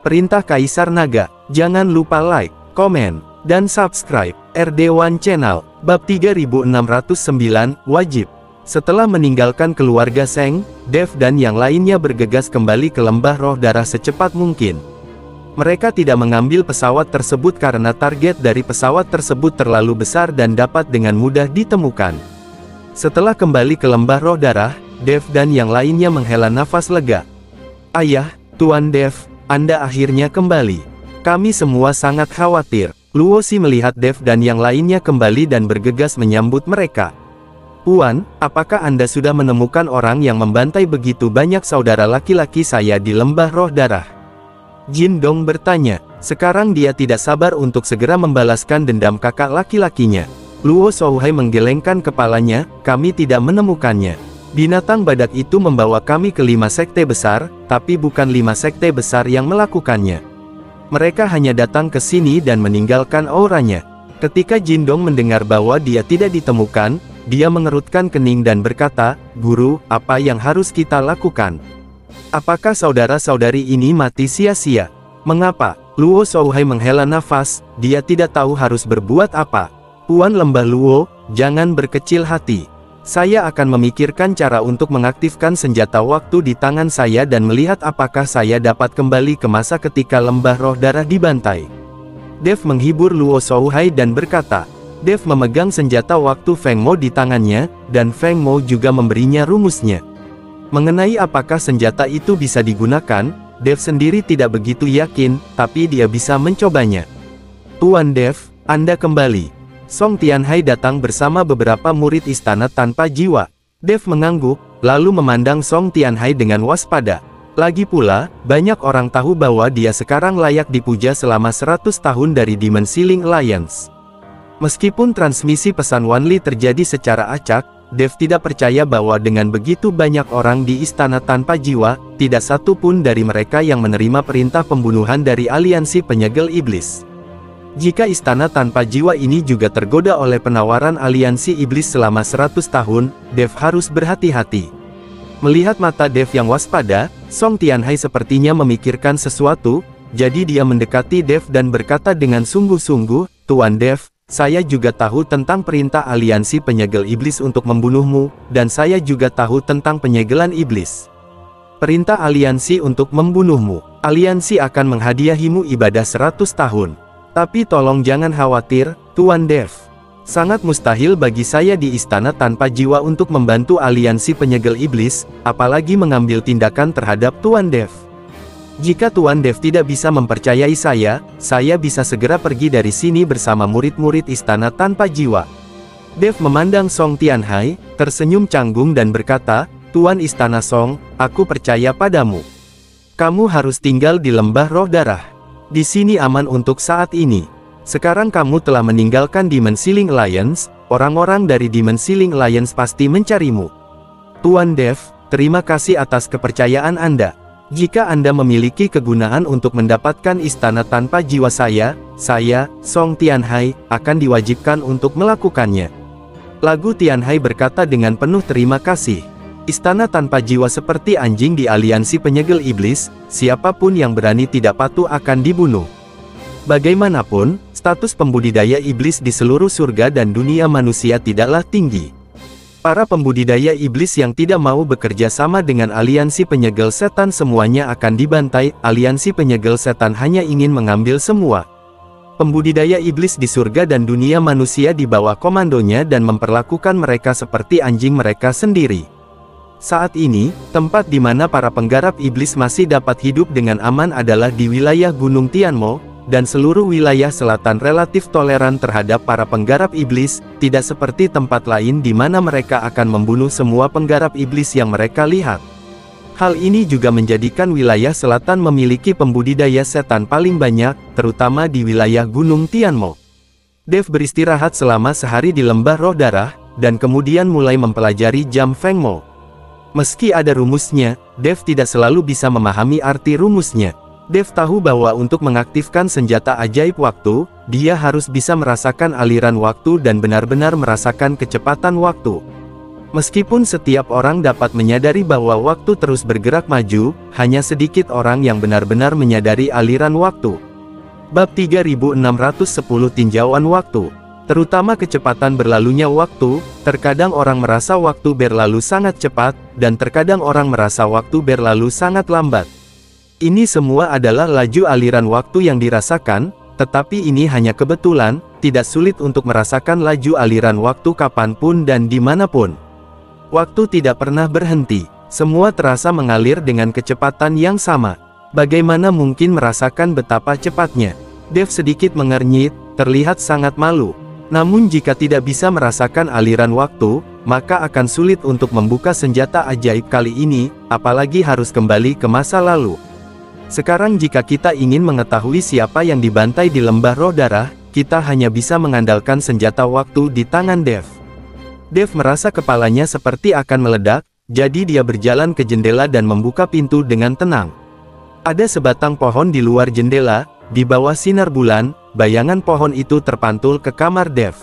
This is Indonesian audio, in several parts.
Perintah Kaisar Naga. Jangan lupa like, komen, dan subscribe RD1 Channel. Bab 3609, Wajib. Setelah meninggalkan keluarga Seng, Dev dan yang lainnya bergegas kembali ke lembah roh darah secepat mungkin. Mereka tidak mengambil pesawat tersebut karena target dari pesawat tersebut terlalu besar dan dapat dengan mudah ditemukan. Setelah kembali ke lembah roh darah, Dev dan yang lainnya menghela nafas lega. "Ayah, Tuan Dev, Anda akhirnya kembali. Kami semua sangat khawatir." Luo Si melihat Dev dan yang lainnya kembali dan bergegas menyambut mereka. "Puan, apakah Anda sudah menemukan orang yang membantai begitu banyak saudara laki-laki saya di lembah roh darah?" Jin Dong bertanya. Sekarang dia tidak sabar untuk segera membalaskan dendam kakak laki-lakinya. Luo Souhai menggelengkan kepalanya, "Kami tidak menemukannya. Binatang badak itu membawa kami ke 5 sekte besar, tapi bukan 5 sekte besar yang melakukannya. Mereka hanya datang ke sini dan meninggalkan auranya." Ketika Jin Dong mendengar bahwa dia tidak ditemukan, dia mengerutkan kening dan berkata, "Guru, apa yang harus kita lakukan? Apakah saudara-saudari ini mati sia-sia?" "Mengapa?" Luo Souhai menghela nafas, dia tidak tahu harus berbuat apa. "Puan Lembah Luo, jangan berkecil hati. Saya akan memikirkan cara untuk mengaktifkan senjata waktu di tangan saya dan melihat apakah saya dapat kembali ke masa ketika lembah roh darah dibantai." Dev menghibur Luo Souhai dan berkata. Dev memegang senjata waktu Feng Mo di tangannya, dan Feng Mo juga memberinya rumusnya. Mengenai apakah senjata itu bisa digunakan, Dev sendiri tidak begitu yakin, tapi dia bisa mencobanya. "Tuan Dev, Anda kembali." Song Tianhai datang bersama beberapa murid istana tanpa jiwa. Dev mengangguk, lalu memandang Song Tianhai dengan waspada. Lagi pula, banyak orang tahu bahwa dia sekarang layak dipuja selama 100 tahun dari Dimensi Link Alliance. Meskipun transmisi pesan Wanli terjadi secara acak, Dev tidak percaya bahwa dengan begitu banyak orang di istana tanpa jiwa, tidak satu pun dari mereka yang menerima perintah pembunuhan dari aliansi penyegel iblis. Jika istana tanpa jiwa ini juga tergoda oleh penawaran aliansi iblis selama 100 tahun, Dev harus berhati-hati. Melihat mata Dev yang waspada, Song Tianhai sepertinya memikirkan sesuatu, jadi dia mendekati Dev dan berkata dengan sungguh-sungguh, "Tuan Dev, saya juga tahu tentang perintah aliansi penyegel iblis untuk membunuhmu, dan saya juga tahu tentang penyegelan iblis. Perintah aliansi untuk membunuhmu. Aliansi akan menghadiahimu ibadah 100 tahun. Tapi tolong jangan khawatir, Tuan Dev. Sangat mustahil bagi saya di istana tanpa jiwa untuk membantu aliansi penyegel iblis, apalagi mengambil tindakan terhadap Tuan Dev. Jika Tuan Dev tidak bisa mempercayai saya bisa segera pergi dari sini bersama murid-murid istana tanpa jiwa." Dev memandang Song Tianhai, tersenyum canggung dan berkata, "Tuan Istana Song, aku percaya padamu. Kamu harus tinggal di lembah roh darah. Di sini aman untuk saat ini. Sekarang kamu telah meninggalkan Dimensi Link Alliance, orang-orang dari Dimensi Link Alliance pasti mencarimu. Tuan Dev, terima kasih atas kepercayaan Anda. Jika Anda memiliki kegunaan untuk mendapatkan istana tanpa jiwa saya, Song Tianhai, akan diwajibkan untuk melakukannya." Lagu Tianhai berkata dengan penuh terima kasih. Istana tanpa jiwa seperti anjing di aliansi penyegel iblis, siapapun yang berani tidak patuh akan dibunuh. Bagaimanapun, status pembudidaya iblis di seluruh surga dan dunia manusia tidaklah tinggi. Para pembudidaya iblis yang tidak mau bekerja sama dengan aliansi penyegel setan semuanya akan dibantai. Aliansi penyegel setan hanya ingin mengambil semua pembudidaya iblis di surga dan dunia manusia di bawah komandonya dan memperlakukan mereka seperti anjing mereka sendiri. Saat ini, tempat di mana para penggarap iblis masih dapat hidup dengan aman adalah di wilayah Gunung Tianmo, dan seluruh wilayah selatan relatif toleran terhadap para penggarap iblis, tidak seperti tempat lain di mana mereka akan membunuh semua penggarap iblis yang mereka lihat. Hal ini juga menjadikan wilayah selatan memiliki pembudidaya setan paling banyak, terutama di wilayah Gunung Tianmo. Dev beristirahat selama sehari di lembah roh darah, dan kemudian mulai mempelajari jam Feng Mo. Meski ada rumusnya, Dev tidak selalu bisa memahami arti rumusnya. Dev tahu bahwa untuk mengaktifkan senjata ajaib waktu, dia harus bisa merasakan aliran waktu dan benar-benar merasakan kecepatan waktu. Meskipun setiap orang dapat menyadari bahwa waktu terus bergerak maju, hanya sedikit orang yang benar-benar menyadari aliran waktu. Bab 3610 Tinjauan Waktu. Terutama kecepatan berlalunya waktu, terkadang orang merasa waktu berlalu sangat cepat, dan terkadang orang merasa waktu berlalu sangat lambat. Ini semua adalah laju aliran waktu yang dirasakan, tetapi ini hanya kebetulan, tidak sulit untuk merasakan laju aliran waktu kapanpun dan dimanapun. Waktu tidak pernah berhenti, semua terasa mengalir dengan kecepatan yang sama. Bagaimana mungkin merasakan betapa cepatnya? Dev sedikit mengernyit, terlihat sangat malu. Namun jika tidak bisa merasakan aliran waktu, maka akan sulit untuk membuka senjata ajaib kali ini, apalagi harus kembali ke masa lalu. Sekarang jika kita ingin mengetahui siapa yang dibantai di lembah roh darah, kita hanya bisa mengandalkan senjata waktu di tangan Dev. Dev merasa kepalanya seperti akan meledak, jadi dia berjalan ke jendela dan membuka pintu dengan tenang. Ada sebatang pohon di luar jendela, di bawah sinar bulan, bayangan pohon itu terpantul ke kamar Dev.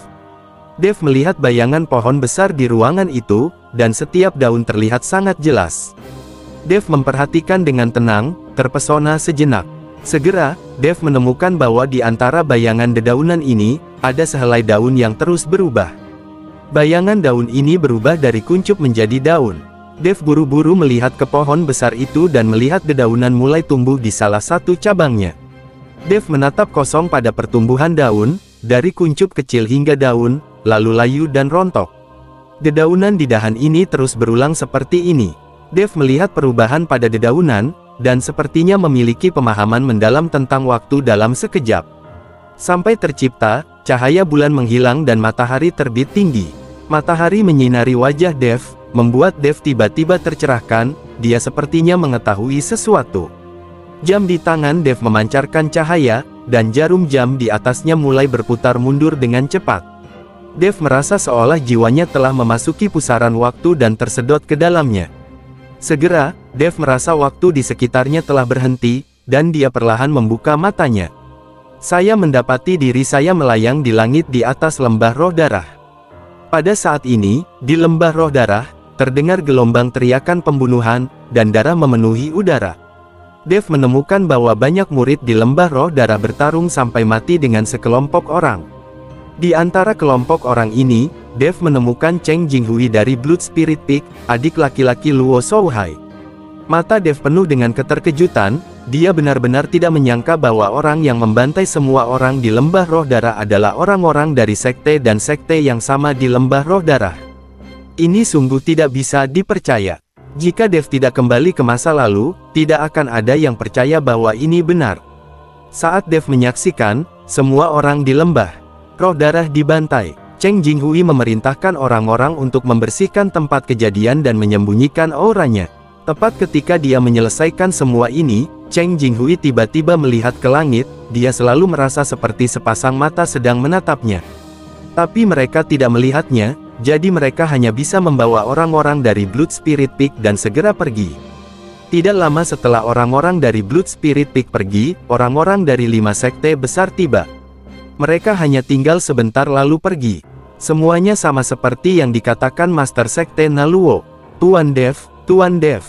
Dev melihat bayangan pohon besar di ruangan itu, dan setiap daun terlihat sangat jelas. Dev memperhatikan dengan tenang, terpesona sejenak. Segera, Dev menemukan bahwa di antara bayangan dedaunan ini, ada sehelai daun yang terus berubah. Bayangan daun ini berubah dari kuncup menjadi daun. Dev buru-buru melihat ke pohon besar itu dan melihat dedaunan mulai tumbuh di salah satu cabangnya. Dev menatap kosong pada pertumbuhan daun, dari kuncup kecil hingga daun, lalu layu dan rontok. Dedaunan di dahan ini terus berulang seperti ini. Dev melihat perubahan pada dedaunan, dan sepertinya memiliki pemahaman mendalam tentang waktu dalam sekejap. Sampai tercipta, cahaya bulan menghilang dan matahari terbit tinggi. Matahari menyinari wajah Dev, membuat Dev tiba-tiba tercerahkan, dia sepertinya mengetahui sesuatu. Jam di tangan Dev memancarkan cahaya, dan jarum jam di atasnya mulai berputar mundur dengan cepat. Dev merasa seolah jiwanya telah memasuki pusaran waktu dan tersedot ke dalamnya. Segera, Dev merasa waktu di sekitarnya telah berhenti, dan dia perlahan membuka matanya. Saya mendapati diri saya melayang di langit di atas lembah roh darah. Pada saat ini, di lembah roh darah, terdengar gelombang teriakan pembunuhan, dan darah memenuhi udara. Dev menemukan bahwa banyak murid di lembah roh darah bertarung sampai mati dengan sekelompok orang. Di antara kelompok orang ini, Dev menemukan Cheng Jinghui dari Blood Spirit Peak, adik laki-laki Luo Shouhai. Mata Dev penuh dengan keterkejutan, dia benar-benar tidak menyangka bahwa orang yang membantai semua orang di lembah roh darah adalah orang-orang dari sekte dan sekte yang sama di lembah roh darah. Ini sungguh tidak bisa dipercaya. Jika Dev tidak kembali ke masa lalu, tidak akan ada yang percaya bahwa ini benar. Saat Dev menyaksikan, semua orang di lembah roh darah dibantai, Cheng Jinghui memerintahkan orang-orang untuk membersihkan tempat kejadian dan menyembunyikan auranya. Tepat ketika dia menyelesaikan semua ini, Cheng Jinghui tiba-tiba melihat ke langit, dia selalu merasa seperti sepasang mata sedang menatapnya. Tapi mereka tidak melihatnya, jadi mereka hanya bisa membawa orang-orang dari Blood Spirit Peak dan segera pergi. Tidak lama setelah orang-orang dari Blood Spirit Peak pergi, orang-orang dari 5 sekte besar tiba. Mereka hanya tinggal sebentar lalu pergi. Semuanya sama seperti yang dikatakan Master Sekte Naluo. Tuan Dev, Tuan Dev.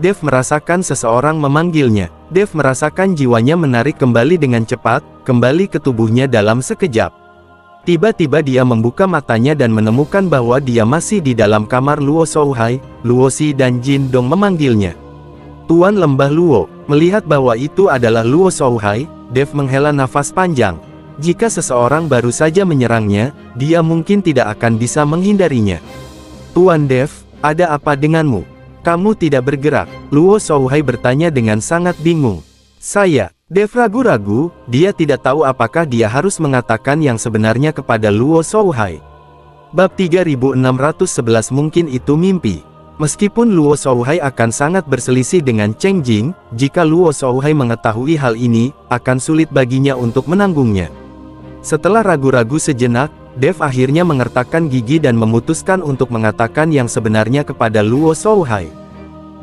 Dev merasakan seseorang memanggilnya. Dev merasakan jiwanya menarik kembali dengan cepat, kembali ke tubuhnya dalam sekejap. Tiba-tiba dia membuka matanya dan menemukan bahwa dia masih di dalam kamar Luo Shouhai. Luo Si dan Jin Dong memanggilnya. Tuan Lembah Luo. Melihat bahwa itu adalah Luo Shouhai, Dev menghela nafas panjang. Jika seseorang baru saja menyerangnya, dia mungkin tidak akan bisa menghindarinya. Tuan Dev, ada apa denganmu? Kamu tidak bergerak. Luo Shouhai bertanya dengan sangat bingung. Saya, Dev ragu-ragu, dia tidak tahu apakah dia harus mengatakan yang sebenarnya kepada Luo Shouhai. Bab 3611 mungkin itu mimpi. Meskipun Luo Shouhai akan sangat berselisih dengan Cheng Jing, jika Luo Shouhai mengetahui hal ini, akan sulit baginya untuk menanggungnya. Setelah ragu-ragu sejenak, Dev akhirnya mengertakkan gigi dan memutuskan untuk mengatakan yang sebenarnya kepada Luo Shouhai.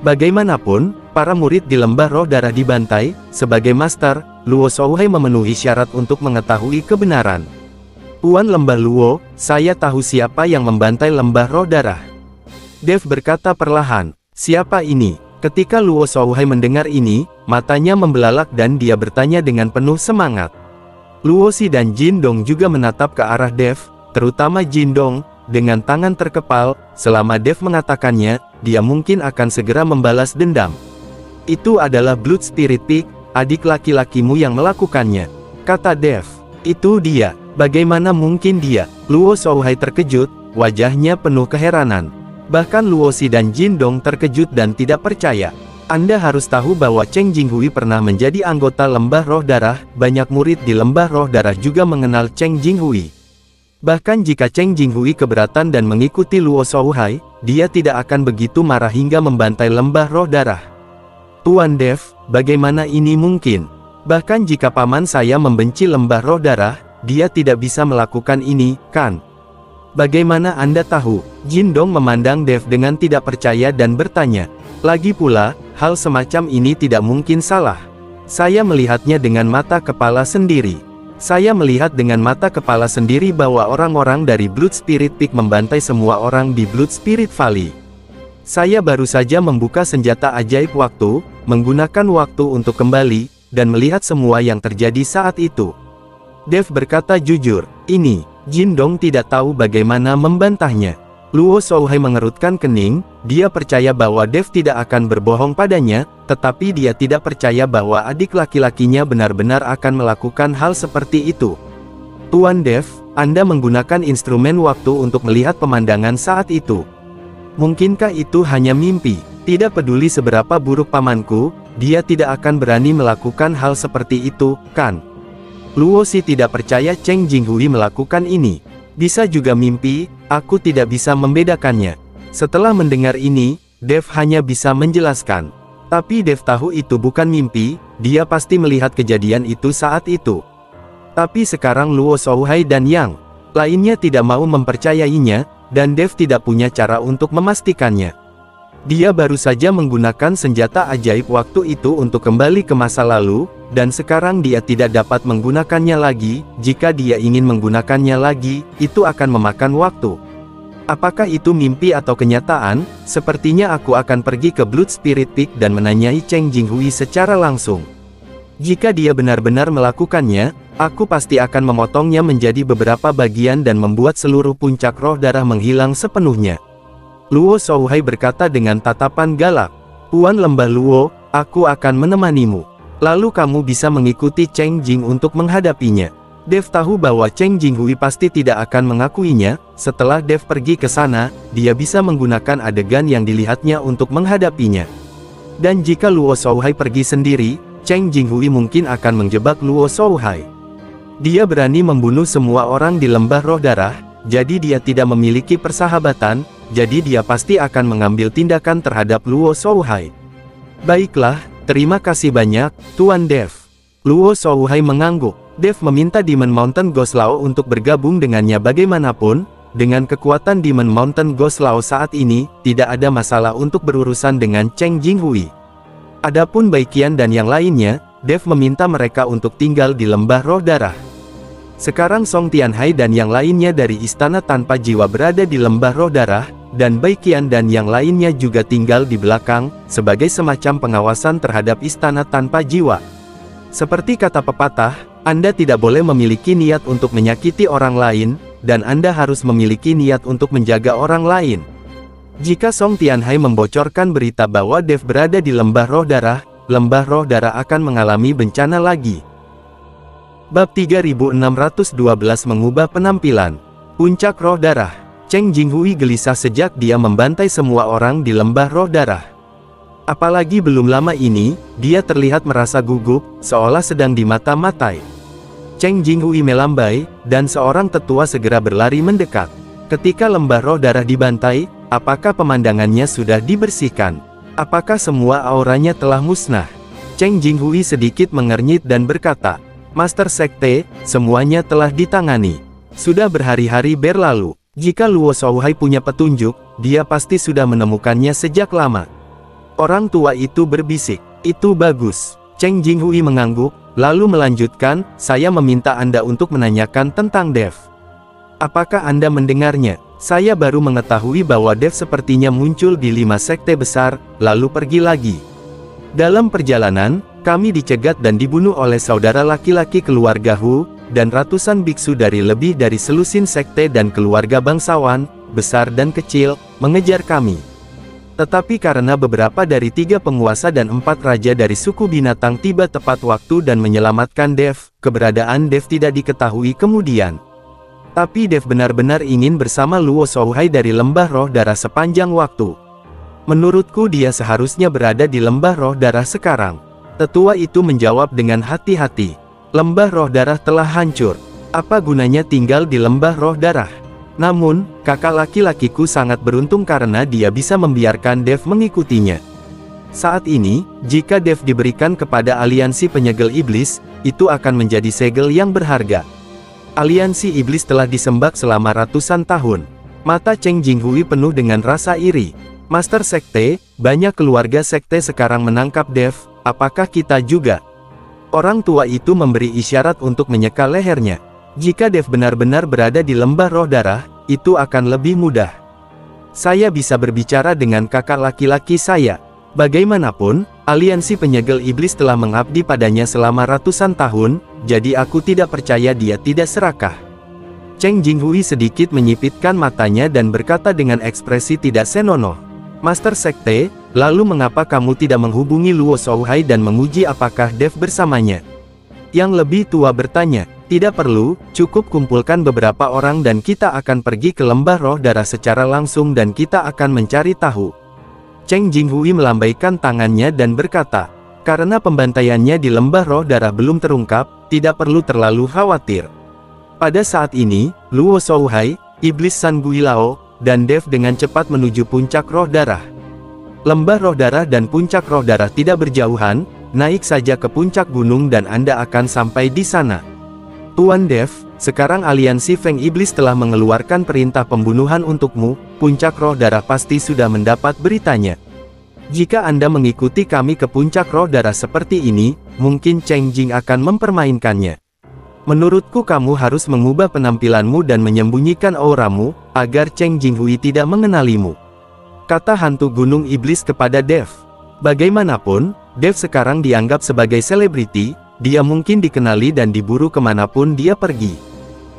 Bagaimanapun, para murid di lembah roh darah dibantai. Sebagai master, Luo Shouhai memenuhi syarat untuk mengetahui kebenaran. Tuan Lembah Luo, saya tahu siapa yang membantai lembah roh darah. Dev berkata perlahan, "Siapa ini?" Ketika Luo Shouhai mendengar ini, matanya membelalak dan dia bertanya dengan penuh semangat. Luo Si dan Jin Dong juga menatap ke arah Dev, terutama Jin Dong, dengan tangan terkepal. Selama Dev mengatakannya, dia mungkin akan segera membalas dendam. "Itu adalah Blood Spirit Peak, adik laki-lakimu yang melakukannya," kata Dev. "Itu dia, bagaimana mungkin dia?" Luo Shouhai terkejut, wajahnya penuh keheranan. Bahkan Luo Si dan Jin Dong terkejut dan tidak percaya. "Anda harus tahu bahwa Cheng Jinghui pernah menjadi anggota Lembah Roh Darah, banyak murid di Lembah Roh Darah juga mengenal Cheng Jinghui. Bahkan jika Cheng Jinghui keberatan dan mengikuti Luo Shouhai, dia tidak akan begitu marah hingga membantai Lembah Roh Darah." "Tuan Dev, bagaimana ini mungkin? Bahkan jika paman saya membenci Lembah Roh Darah, dia tidak bisa melakukan ini, kan? Bagaimana Anda tahu?" Jin Dong memandang Dev dengan tidak percaya dan bertanya, "Lagi pula, hal semacam ini tidak mungkin salah. Saya melihatnya dengan mata kepala sendiri. Saya melihat dengan mata kepala sendiri bahwa orang-orang dari Blood Spirit Peak membantai semua orang di Blood Spirit Valley. Saya baru saja membuka senjata ajaib waktu, menggunakan waktu untuk kembali, dan melihat semua yang terjadi saat itu." Dev berkata jujur. Ini, Jin Dong tidak tahu bagaimana membantahnya. Luo Shouhai mengerutkan kening, dia percaya bahwa Dev tidak akan berbohong padanya, tetapi dia tidak percaya bahwa adik laki-lakinya benar-benar akan melakukan hal seperti itu. "Tuan Dev, Anda menggunakan instrumen waktu untuk melihat pemandangan saat itu. Mungkinkah itu hanya mimpi? Tidak peduli seberapa buruk pamanku, dia tidak akan berani melakukan hal seperti itu, kan?" Luo Si tidak percaya Cheng Jinghui melakukan ini. "Bisa juga mimpi, aku tidak bisa membedakannya." Setelah mendengar ini, Dev hanya bisa menjelaskan. Tapi Dev tahu itu bukan mimpi, dia pasti melihat kejadian itu saat itu. Tapi sekarang Luo Shouhai dan yang lainnya tidak mau mempercayainya, dan Dev tidak punya cara untuk memastikannya. Dia baru saja menggunakan senjata ajaib waktu itu untuk kembali ke masa lalu, dan sekarang dia tidak dapat menggunakannya lagi. Jika dia ingin menggunakannya lagi, itu akan memakan waktu. Apakah itu mimpi atau kenyataan? Sepertinya aku akan pergi ke Blood Spirit Peak dan menanyai Cheng Jinghui secara langsung. Jika dia benar-benar melakukannya, aku pasti akan memotongnya menjadi beberapa bagian dan membuat seluruh puncak roh darah menghilang sepenuhnya." Luo Shouhai berkata dengan tatapan galak, "Puan Lembah Luo, aku akan menemanimu. Lalu kamu bisa mengikuti Cheng Jing untuk menghadapinya." Dev tahu bahwa Cheng Jinghui pasti tidak akan mengakuinya. Setelah Dev pergi ke sana, dia bisa menggunakan adegan yang dilihatnya untuk menghadapinya. Dan jika Luo Shouhai pergi sendiri, Cheng Jinghui mungkin akan menjebak Luo Shouhai. Dia berani membunuh semua orang di Lembah Roh Darah, jadi dia tidak memiliki persahabatan, jadi dia pasti akan mengambil tindakan terhadap Luo Shouhai. "Baiklah, terima kasih banyak, Tuan Dev." Luo Shouhai mengangguk. Dev meminta Demon Mountain Ghost Law untuk bergabung dengannya bagaimanapun. Dengan kekuatan Demon Mountain Ghost Law saat ini, tidak ada masalah untuk berurusan dengan Cheng Jinghui. Adapun Baiqian dan yang lainnya, Dev meminta mereka untuk tinggal di Lembah Roh Darah. Sekarang Song Tianhai dan yang lainnya dari Istana Tanpa Jiwa berada di Lembah Roh Darah, dan Baiqian dan yang lainnya juga tinggal di belakang, sebagai semacam pengawasan terhadap Istana Tanpa Jiwa. Seperti kata pepatah, Anda tidak boleh memiliki niat untuk menyakiti orang lain, dan Anda harus memiliki niat untuk menjaga orang lain. Jika Song Tianhai membocorkan berita bahwa Dev berada di Lembah Roh Darah akan mengalami bencana lagi. Bab 3612 mengubah penampilan. Puncak Roh Darah. Cheng Jinghui gelisah sejak dia membantai semua orang di Lembah Roh Darah. Apalagi belum lama ini, dia terlihat merasa gugup, seolah sedang dimata-matai. Cheng Jinghui melambai, dan seorang tetua segera berlari mendekat. Ketika Lembah Roh Darah dibantai, apakah pemandangannya sudah dibersihkan? Apakah semua auranya telah musnah? Cheng Jinghui sedikit mengernyit dan berkata, "Master Sekte, semuanya telah ditangani. Sudah berhari-hari berlalu. Jika Luo Shouhai punya petunjuk, dia pasti sudah menemukannya sejak lama." Orang tua itu berbisik, "Itu bagus." Cheng Jinghui mengangguk, lalu melanjutkan, "Saya meminta Anda untuk menanyakan tentang Dev. Apakah Anda mendengarnya?" Saya baru mengetahui bahwa Dev sepertinya muncul di 5 sekte besar, lalu pergi lagi. Dalam perjalanan, kami dicegat dan dibunuh oleh saudara laki-laki keluarga Hu, dan ratusan biksu dari lebih dari selusin sekte dan keluarga bangsawan, besar dan kecil, mengejar kami. Tetapi karena beberapa dari 3 penguasa dan 4 raja dari suku binatang tiba tepat waktu dan menyelamatkan Dev, keberadaan Dev tidak diketahui kemudian. Tapi Dev benar-benar ingin bersama Luo Shouhai dari lembah roh darah sepanjang waktu. Menurutku dia seharusnya berada di lembah roh darah sekarang. Tetua itu menjawab dengan hati-hati. Lembah roh darah telah hancur. Apa gunanya tinggal di lembah roh darah? Namun, kakak laki-lakiku sangat beruntung karena dia bisa membiarkan Dev mengikutinya. Saat ini, jika Dev diberikan kepada aliansi penyegel iblis, itu akan menjadi segel yang berharga. Aliansi iblis telah disembah selama ratusan tahun. Mata Cheng Jinghui penuh dengan rasa iri. Master Sekte, banyak keluarga sekte sekarang menangkap Dev, apakah kita juga? Orang tua itu memberi isyarat untuk menyeka lehernya. Jika Dev benar-benar berada di lembah roh darah, itu akan lebih mudah. Saya bisa berbicara dengan kakak laki-laki saya. Bagaimanapun, aliansi penyegel iblis telah mengabdi padanya selama ratusan tahun, jadi aku tidak percaya dia tidak serakah. Cheng Jinghui sedikit menyipitkan matanya dan berkata dengan ekspresi tidak senonoh. Master Sekte, lalu mengapa kamu tidak menghubungi Luo Shouhai dan menguji apakah Dev bersamanya? Yang lebih tua bertanya. Tidak perlu, cukup kumpulkan beberapa orang dan kita akan pergi ke lembah roh darah secara langsung dan kita akan mencari tahu. Cheng Jinghui melambaikan tangannya dan berkata, karena pembantaiannya di lembah roh darah belum terungkap, tidak perlu terlalu khawatir. Pada saat ini, Luo Shouhai, Iblis San Guilao, dan Dev dengan cepat menuju puncak roh darah. Lembah roh darah dan puncak roh darah tidak berjauhan, naik saja ke puncak gunung dan Anda akan sampai di sana. Tuan Dev, sekarang aliansi Feng Iblis telah mengeluarkan perintah pembunuhan untukmu, puncak roh darah pasti sudah mendapat beritanya. Jika Anda mengikuti kami ke puncak roh darah seperti ini, mungkin Cheng Jing akan mempermainkannya. Menurutku kamu harus mengubah penampilanmu dan menyembunyikan auramu, agar Cheng Jinghui tidak mengenalimu. Kata hantu gunung iblis kepada Dev. Bagaimanapun, Dev sekarang dianggap sebagai selebriti. Dia mungkin dikenali dan diburu kemanapun dia pergi.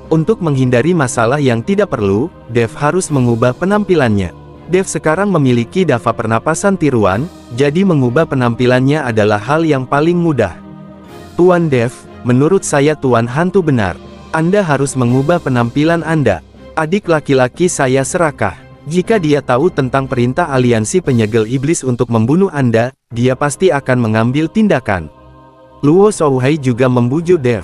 Untuk menghindari masalah yang tidak perlu, Dev harus mengubah penampilannya. Dev sekarang memiliki dava pernapasan tiruan, jadi mengubah penampilannya adalah hal yang paling mudah. Tuan Dev, menurut saya Tuan hantu benar. Anda harus mengubah penampilan Anda. Adik laki-laki saya serakah. Jika dia tahu tentang perintah aliansi penyegel iblis untuk membunuh Anda, dia pasti akan mengambil tindakan. Luo Shouhai juga membujuk Dev.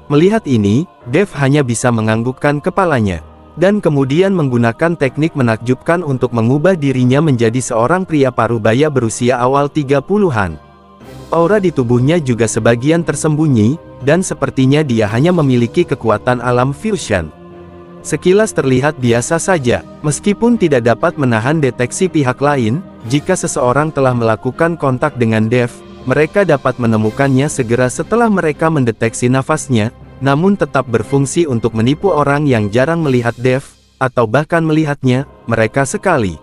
Melihat ini, Dev hanya bisa menganggukkan kepalanya. Dan kemudian menggunakan teknik menakjubkan untuk mengubah dirinya menjadi seorang pria parubaya berusia awal 30-an. Aura di tubuhnya juga sebagian tersembunyi, dan sepertinya dia hanya memiliki kekuatan alam fusion. Sekilas terlihat biasa saja, meskipun tidak dapat menahan deteksi pihak lain. Jika seseorang telah melakukan kontak dengan Dev, mereka dapat menemukannya segera setelah mereka mendeteksi nafasnya, namun tetap berfungsi untuk menipu orang yang jarang melihat Dev, atau bahkan melihatnya, mereka sekali.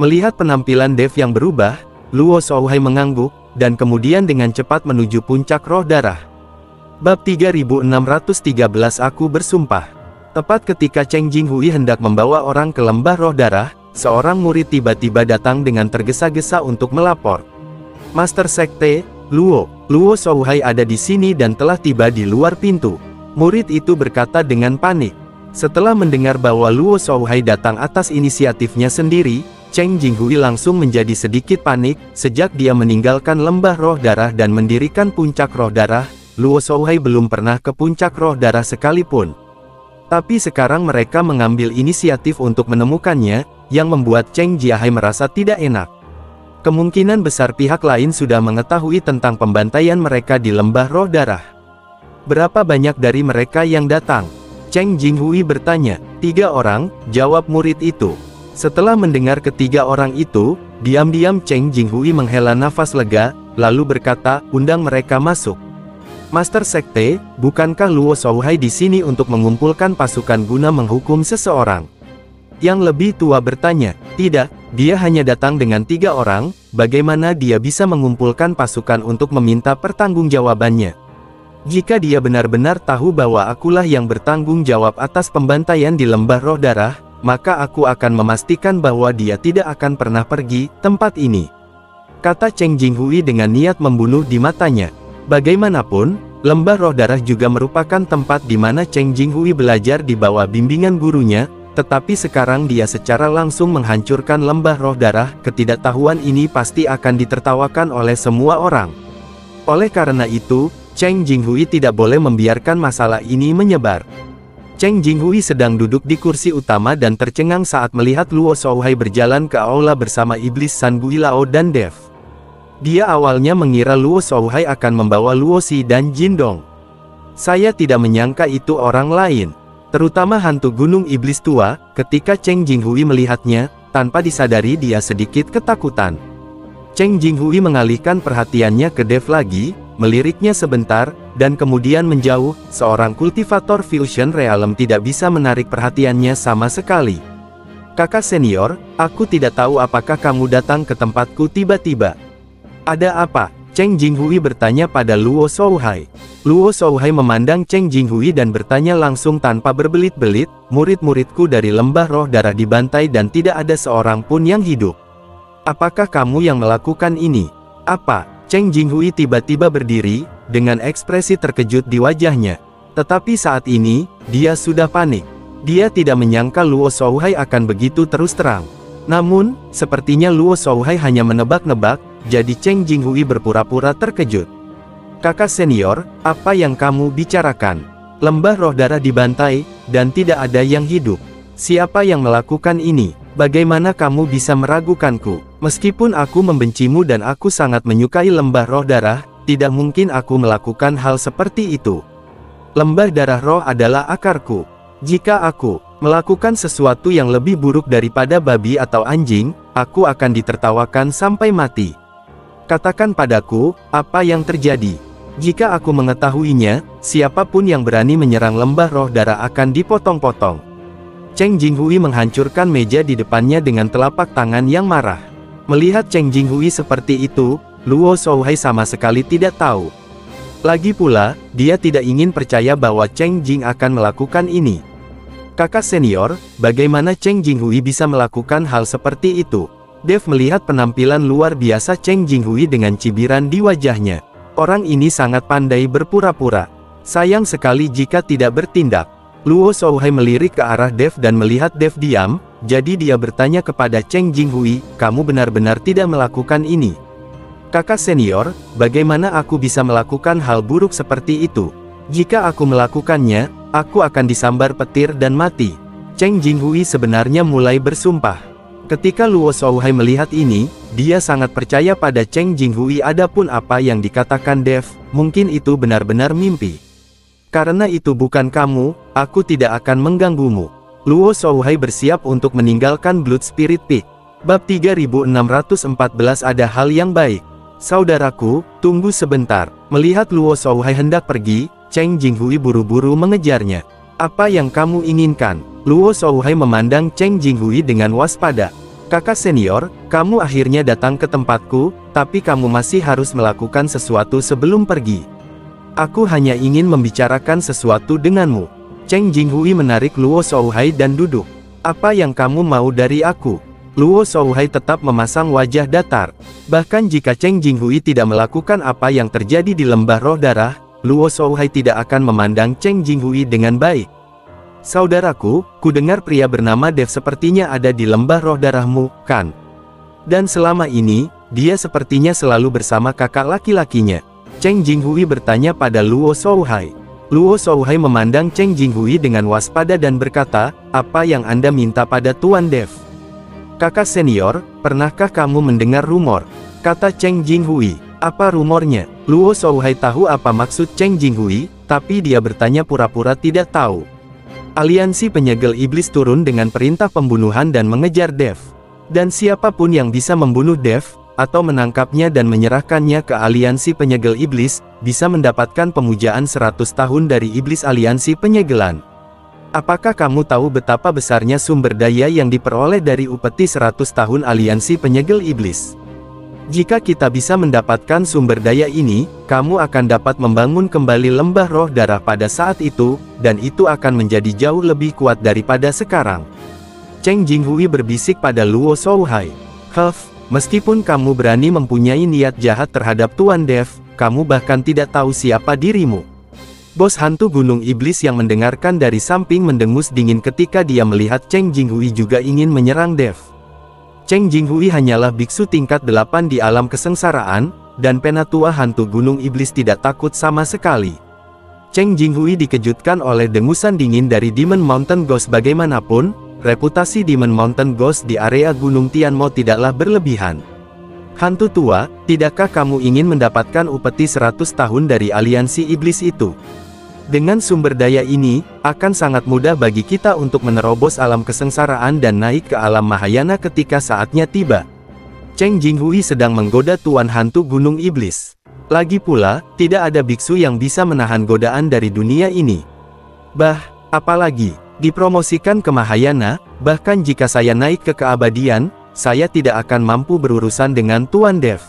Melihat penampilan Dev yang berubah, Luo Shouhai mengangguk, dan kemudian dengan cepat menuju puncak roh darah. Bab 3613 Aku bersumpah. Tepat ketika Cheng Jinghui hendak membawa orang ke lembah roh darah, seorang murid tiba-tiba datang dengan tergesa-gesa untuk melapor. Master Sekte, Luo Shouhai ada di sini dan telah tiba di luar pintu. Murid itu berkata dengan panik. Setelah mendengar bahwa Luo Shouhai datang atas inisiatifnya sendiri, Cheng Jinghui langsung menjadi sedikit panik. Sejak dia meninggalkan lembah roh darah dan mendirikan puncak roh darah, Luo Shouhai belum pernah ke puncak roh darah sekalipun. Tapi sekarang mereka mengambil inisiatif untuk menemukannya, yang membuat Cheng Jihai merasa tidak enak. Kemungkinan besar pihak lain sudah mengetahui tentang pembantaian mereka di lembah roh darah. Berapa banyak dari mereka yang datang? Cheng Jinghui bertanya. 3 orang, jawab murid itu. Setelah mendengar ketiga orang itu, diam-diam Cheng Jinghui menghela nafas lega, lalu berkata, undang mereka masuk. Master Sekte, bukankah Luo Shouhai di sini untuk mengumpulkan pasukan guna menghukum seseorang? Yang lebih tua bertanya, tidak, dia hanya datang dengan 3 orang, bagaimana dia bisa mengumpulkan pasukan untuk meminta pertanggungjawabannya? Jika dia benar-benar tahu bahwa akulah yang bertanggung jawab atas pembantaian di lembah roh darah, maka aku akan memastikan bahwa dia tidak akan pernah pergi tempat ini. Kata Cheng Jinghui dengan niat membunuh di matanya. Bagaimanapun, lembah roh darah juga merupakan tempat di mana Cheng Jinghui belajar di bawah bimbingan gurunya, tetapi sekarang dia secara langsung menghancurkan lembah roh darah. Ketidaktahuan ini pasti akan ditertawakan oleh semua orang. Oleh karena itu, Cheng Jinghui tidak boleh membiarkan masalah ini menyebar. Cheng Jinghui sedang duduk di kursi utama dan tercengang saat melihat Luo Shouhai berjalan ke aula bersama iblis San Guilao dan Dev. Dia awalnya mengira Luo Shouhai akan membawa Luo Xi dan Jin Dong. Saya tidak menyangka itu orang lain, terutama hantu gunung iblis tua. Ketika Cheng Jinghui melihatnya, tanpa disadari dia sedikit ketakutan. Cheng Jinghui mengalihkan perhatiannya ke Dev lagi, meliriknya sebentar, dan kemudian menjauh. Seorang kultivator fusion realm tidak bisa menarik perhatiannya sama sekali. Kakak senior, aku tidak tahu apakah kamu datang ke tempatku tiba-tiba. Ada apa? Cheng Jinghui bertanya pada Luo Shouhai. Luo Shouhai memandang Cheng Jinghui dan bertanya langsung tanpa berbelit-belit, murid-muridku dari lembah roh darah dibantai dan tidak ada seorang pun yang hidup. Apakah kamu yang melakukan ini? Apa? Cheng Jinghui tiba-tiba berdiri, dengan ekspresi terkejut di wajahnya. Tetapi saat ini, dia sudah panik. Dia tidak menyangka Luo Shouhai akan begitu terus terang. Namun, sepertinya Luo Shouhai hanya menebak-nebak, jadi Cheng Jinghui berpura-pura terkejut. Kakak senior, apa yang kamu bicarakan? Lembah roh darah dibantai, dan tidak ada yang hidup. Siapa yang melakukan ini? Bagaimana kamu bisa meragukanku? Meskipun aku membencimu dan aku sangat menyukai lembah roh darah, tidak mungkin aku melakukan hal seperti itu. Lembah darah roh adalah akarku. Jika aku melakukan sesuatu yang lebih buruk daripada babi atau anjing, aku akan ditertawakan sampai mati. Katakan padaku, apa yang terjadi? Jika aku mengetahuinya, siapapun yang berani menyerang lembah roh darah akan dipotong-potong. Cheng Jinghui menghancurkan meja di depannya dengan telapak tangan yang marah. Melihat Cheng Jinghui seperti itu, Luo Shouhai sama sekali tidak tahu. Lagi pula, dia tidak ingin percaya bahwa Cheng Jing akan melakukan ini. Kakak senior, bagaimana Cheng Jinghui bisa melakukan hal seperti itu? Dev melihat penampilan luar biasa Cheng Jinghui dengan cibiran di wajahnya. Orang ini sangat pandai berpura-pura. Sayang sekali jika tidak bertindak. Luo Shouhai melirik ke arah Dev dan melihat Dev diam, jadi dia bertanya kepada Cheng Jinghui, kamu benar-benar tidak melakukan ini? Kakak senior, bagaimana aku bisa melakukan hal buruk seperti itu? Jika aku melakukannya, aku akan disambar petir dan mati. Cheng Jinghui sebenarnya mulai bersumpah. Ketika Luo Shouhai melihat ini, dia sangat percaya pada Cheng Jinghui. Adapun apa yang dikatakan Dev, mungkin itu benar-benar mimpi. Karena itu bukan kamu, aku tidak akan mengganggumu. Luo Shouhai bersiap untuk meninggalkan Blood Spirit Peak. Bab 3614 Ada hal yang baik. Saudaraku, tunggu sebentar. Melihat Luo Shouhai hendak pergi, Cheng Jinghui buru-buru mengejarnya. Apa yang kamu inginkan? Luo Shouhai memandang Cheng Jinghui dengan waspada. Kakak senior, kamu akhirnya datang ke tempatku, tapi kamu masih harus melakukan sesuatu sebelum pergi. Aku hanya ingin membicarakan sesuatu denganmu. Cheng Jinghui menarik Luo Shouhai dan duduk. Apa yang kamu mau dari aku? Luo Shouhai tetap memasang wajah datar. Bahkan jika Cheng Jinghui tidak melakukan apa yang terjadi di lembah roh darah, Luo Shouhai tidak akan memandang Cheng Jinghui dengan baik. Saudaraku, ku dengar pria bernama Dev sepertinya ada di lembah roh darahmu, kan? Dan selama ini, dia sepertinya selalu bersama kakak laki-lakinya. Cheng Jinghui bertanya pada Luo Shouhai. Luo Shouhai memandang Cheng Jinghui dengan waspada dan berkata, apa yang Anda minta pada Tuan Dev? Kakak senior, pernahkah kamu mendengar rumor? Kata Cheng Jinghui. Apa rumornya? Luo Shouhai tahu apa maksud Cheng Jinghui, tapi dia bertanya pura-pura tidak tahu. Aliansi penyegel iblis turun dengan perintah pembunuhan dan mengejar Dev. Dan siapapun yang bisa membunuh Dev, atau menangkapnya dan menyerahkannya ke aliansi penyegel iblis, bisa mendapatkan pemujaan 100 tahun dari iblis aliansi penyegelan. Apakah kamu tahu betapa besarnya sumber daya yang diperoleh dari upeti 100 tahun aliansi penyegel iblis? Jika kita bisa mendapatkan sumber daya ini, kamu akan dapat membangun kembali lembah roh darah pada saat itu, dan itu akan menjadi jauh lebih kuat daripada sekarang. Cheng Jinghui berbisik pada Luo Shouhai. Meskipun kamu berani mempunyai niat jahat terhadap Tuan Dev, kamu bahkan tidak tahu siapa dirimu. Bos hantu gunung iblis yang mendengarkan dari samping mendengus dingin ketika dia melihat Cheng Jinghui juga ingin menyerang Dev. Cheng Jinghui hanyalah biksu tingkat 8 di alam kesengsaraan, dan penatua hantu gunung iblis tidak takut sama sekali. Cheng Jinghui dikejutkan oleh dengusan dingin dari Demon Mountain Ghost. Bagaimanapun, reputasi Demon Mountain Ghost di area Gunung Tianmo tidaklah berlebihan. Hantu tua, tidakkah kamu ingin mendapatkan upeti 100 tahun dari aliansi iblis itu? Dengan sumber daya ini, akan sangat mudah bagi kita untuk menerobos alam kesengsaraan dan naik ke alam Mahayana ketika saatnya tiba. Cheng Jinghui sedang menggoda Tuan Hantu Gunung Iblis. Lagi pula, tidak ada biksu yang bisa menahan godaan dari dunia ini. Apalagi, dipromosikan ke Mahayana, bahkan jika saya naik ke keabadian, saya tidak akan mampu berurusan dengan Tuan Dev.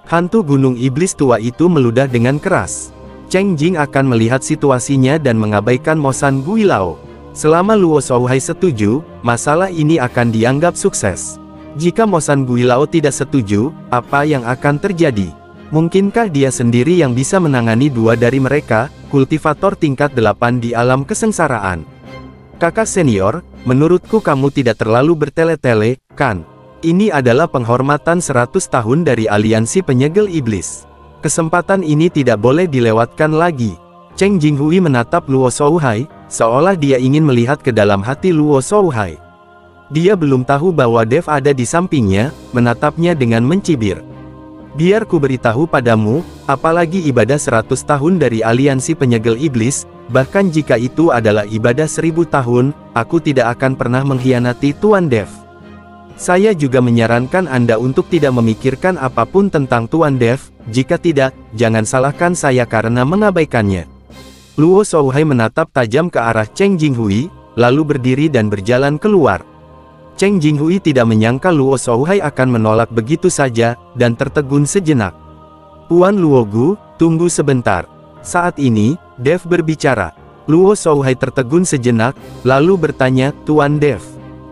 Hantu Gunung Iblis tua itu meludah dengan keras. Cheng Jing akan melihat situasinya dan mengabaikan Mo San Guilao. Selama Luo Shouhai setuju, masalah ini akan dianggap sukses. Jika Mo San Guilao tidak setuju, apa yang akan terjadi? Mungkinkah dia sendiri yang bisa menangani dua dari mereka, kultivator tingkat 8 di alam kesengsaraan? Kakak senior, menurutku kamu tidak terlalu bertele-tele, kan? Ini adalah penghormatan 100 tahun dari aliansi penyegel iblis. Kesempatan ini tidak boleh dilewatkan lagi. Cheng Jinghui menatap Luo Shouhai, seolah dia ingin melihat ke dalam hati Luo Shouhai. Dia belum tahu bahwa Dev ada di sampingnya, menatapnya dengan mencibir. Biar ku beritahu padamu, apalagi ibadah 100 tahun dari aliansi penyegel iblis, bahkan jika itu adalah ibadah 1000 tahun, aku tidak akan pernah mengkhianati Tuan Dev. Saya juga menyarankan Anda untuk tidak memikirkan apapun tentang Tuan Dev, jika tidak, jangan salahkan saya karena mengabaikannya. Luo Shouhai menatap tajam ke arah Cheng Jinghui, lalu berdiri dan berjalan keluar. Cheng Jinghui tidak menyangka Luo Shouhai akan menolak begitu saja, dan tertegun sejenak. Puan Luogu, tunggu sebentar. Saat ini, Dev berbicara. Luo Shouhai tertegun sejenak, lalu bertanya, Tuan Dev.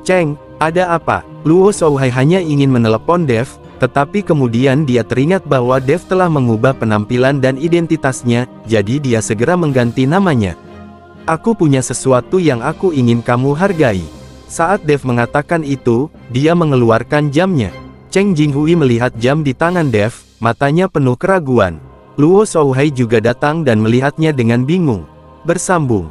Cheng, ada apa? Luo Shouhai hanya ingin menelepon Dev, tetapi kemudian dia teringat bahwa Dev telah mengubah penampilan dan identitasnya, jadi dia segera mengganti namanya. Aku punya sesuatu yang aku ingin kamu hargai. Saat Dev mengatakan itu, dia mengeluarkan jamnya. Cheng Jinghui melihat jam di tangan Dev, matanya penuh keraguan. Luo Shouhai juga datang dan melihatnya dengan bingung. Bersambung.